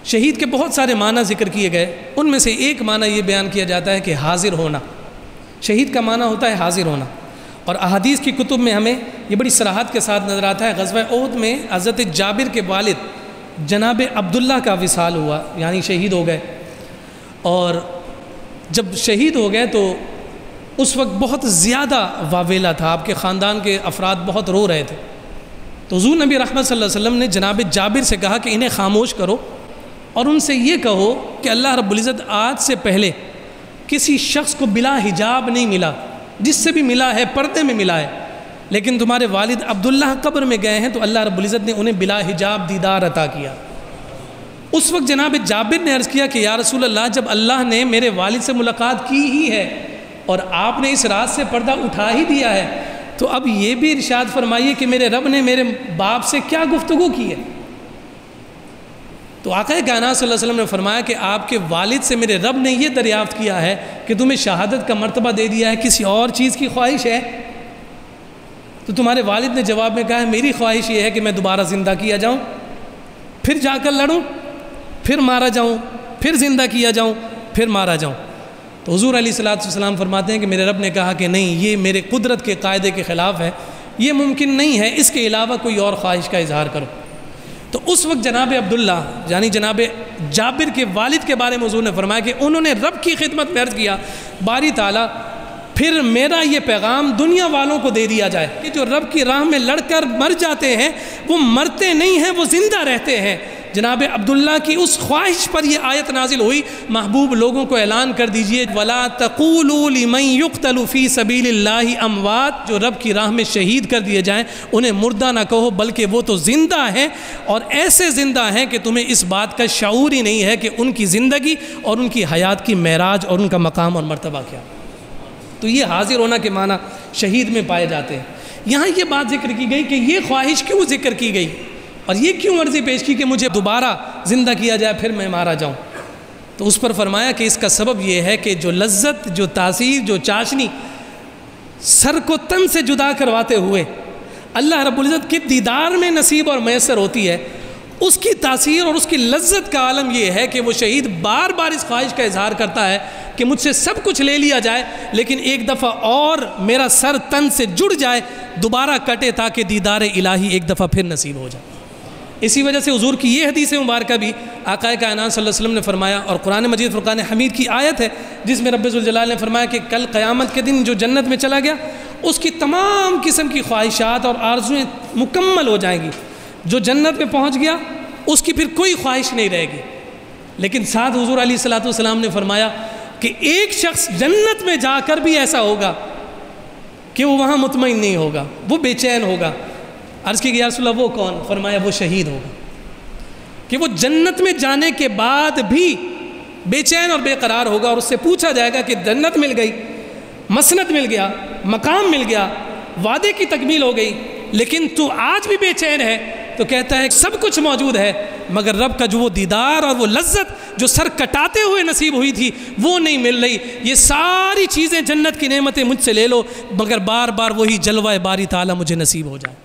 شہید کے بہت سارے معنی ذکر کیے گئے، ان میں سے ایک معنی یہ بیان کیا جاتا ہے کہ حاضر ہونا۔ شہید کا معنی ہوتا ہے حاضر ہونا، اور احادیث کی کتب میں ہمیں یہ بڑی صراحت کے ساتھ نظر آتا ہے۔ غزوہ احد میں حضرت جابر کے والد جناب عبداللہ کا وصال ہوا، یعنی شہید ہو گئے، اور جب شہید ہو گئے تو اس وقت بہت زیادہ واویلا تھا، آپ کے خاندان کے افراد بہت رو رہے تھے۔ تو حضور نبی رحمت صلی اللہ علیہ وسلم نے جناب جابر سے کہا کہ انہیں خاموش کرو اور ان سے یہ کہو کہ اللہ رب العزت آج سے پہلے کسی شخص کو بلا حجاب نہیں ملا، جس سے بھی ملا ہے پردے میں ملا ہے، لیکن تمہارے والد عبداللہ قبر میں گئے ہیں تو اللہ رب العزت نے انہیں بلا حجاب دیدار عطا کیا۔ اس وقت جناب جابر نے عرض کیا کہ یا رسول اللہ، جب اللہ نے میرے والد سے ملاقات کی ہی ہے اور آپ نے اس رات سے پردہ اٹھا ہی دیا ہے، تو اب یہ بھی ارشاد فرمائیے کہ میرے رب نے میرے باپ سے کیا گفتگو کی ہے۔ تو آقا کائنات صلی اللہ علیہ وسلم نے فرمایا کہ آپ کے والد سے میرے رب نے یہ دریافت کیا ہے کہ تمہیں شہادت کا مرتبہ دے دیا ہے، کسی اور چیز کی خواہش ہے؟ تو تمہارے والد نے جواب میں کہا ہے میری خواہش یہ ہے کہ میں دوبارہ زندہ کیا جاؤں، پھر جا کر لڑوں، پھر مارا جاؤں، پھر زندہ کیا جاؤں، پھر مارا جاؤں۔ تو حضور علیہ الصلوۃ والسلام فرماتے ہیں کہ میرے رب نے کہا کہ نہیں، یہ میرے قدرت کے قاعدے کے خلاف ہے، یہ ممکن نہیں ہے، اس کے علاوہ کوئی اور خواہش کا اظہار کرو۔ تو اس وقت جناب عبداللہ یعنی جناب جابر کے والد کے بارے میں حضور نے فرمایا کہ انہوں نے رب کی خدمت میں عرض کیا باری تعالیٰ پھر میرا یہ پیغام دنیا والوں کو دے دیا جائے کہ جو رب کی راہ میں لڑ کر مر جاتے ہیں وہ مرتے نہیں ہیں، وہ زندہ رہتے ہیں۔ جناب عبداللہ کی اس خواہش پر یہ آیت نازل ہوئی، محبوب لوگوں کو اعلان کر دیجئے وَلَا تَقُولُوا لِمَنْ يُقْتَلُ فِي سَبِيلِ اللَّهِ اموات، جو رب کی راہ میں شہید کر دیے جائیں انہیں مردہ نہ کہو بلکہ وہ تو زندہ ہیں، اور ایسے زندہ ہیں کہ تمہیں اس بات کا شعور ہی نہیں ہے کہ ان کی زندگی اور ان کی حیات کی معراج اور ان کا مقام اور مرتبہ کیا۔ تو یہ حاضر ہونا کے معنی شہید میں پائے جاتے ہیں۔ یہاں یہ بات ذکر کی گئی کہ یہ خواہش کیوں ذکر کی گئی اور یہ کیوں عرضی پیش کی کہ مجھے دوبارہ زندہ کیا جائے پھر میں مارا جاؤں؟ تو اس پر فرمایا کہ اس کا سبب یہ ہے کہ جو لذت، جو تاثیر، جو چاشنی سر کو تن سے جدا کرواتے ہوئے اللہ رب العزت کے دیدار میں نصیب اور میسر ہوتی ہے، اس کی تاثیر اور اس کی لذت کا عالم یہ ہے کہ وہ شہید بار بار اس خواہش کا اظہار کرتا ہے کہ مجھ سے سب کچھ لے لیا جائے لیکن ایک دفعہ اور میرا سر تن سے جڑ جائے، دوبارہ کٹے تاکہ دیدار الہی ایک دفعہ پھر نصیب ہو جائے۔ اسی وجہ سے حضور کی یہ حدیث مبارکہ بھی آقا کائنات صلی اللہ علیہ وسلم نے فرمایا، اور قرآن مجید فرقان حمید کی آیت ہے جس میں رب ذوالجلال نے فرمایا کہ کل قیامت کے دن جو جنت میں چلا گیا اس کی تمام قسم کی خواہشات اور آرزویں مکمل ہو جائیں گی، جو جنت میں پہنچ گیا اس کی پھر کوئی خواہش نہیں رہے گی۔ لیکن ساتھ حضور علیہ الصلوۃ والسلام نے فرمایا کہ ایک شخص جنت میں جا کر بھی ایسا ہوگا کہ وہ وہاں مطمئن نہیں ہوگا، وہ بے چین ہوگا۔ عرض کی کہ یا رسول اللہ وہ کون؟ فرمایا وہ شہید ہوگا، کہ وہ جنت میں جانے کے بعد بھی بے چین اور بے قرار ہوگا، اور اس سے پوچھا جائے گا کہ جنت مل گئی، مسند مل گیا، مقام مل گیا، وعدے کی تکمیل ہو گئی، لیکن تو آج بھی بے چین ہے؟ تو کہتا ہے سب کچھ موجود ہے مگر رب کا جو وہ دیدار اور وہ لذت جو سر کٹاتے ہوئے نصیب ہوئی تھی وہ نہیں مل رہی۔ یہ ساری چیزیں جنت کی نعمتیں مجھ سے لے لو مگر بار بار وہی جلوہ باری تعالیٰ مجھے نصیب ہو جائے۔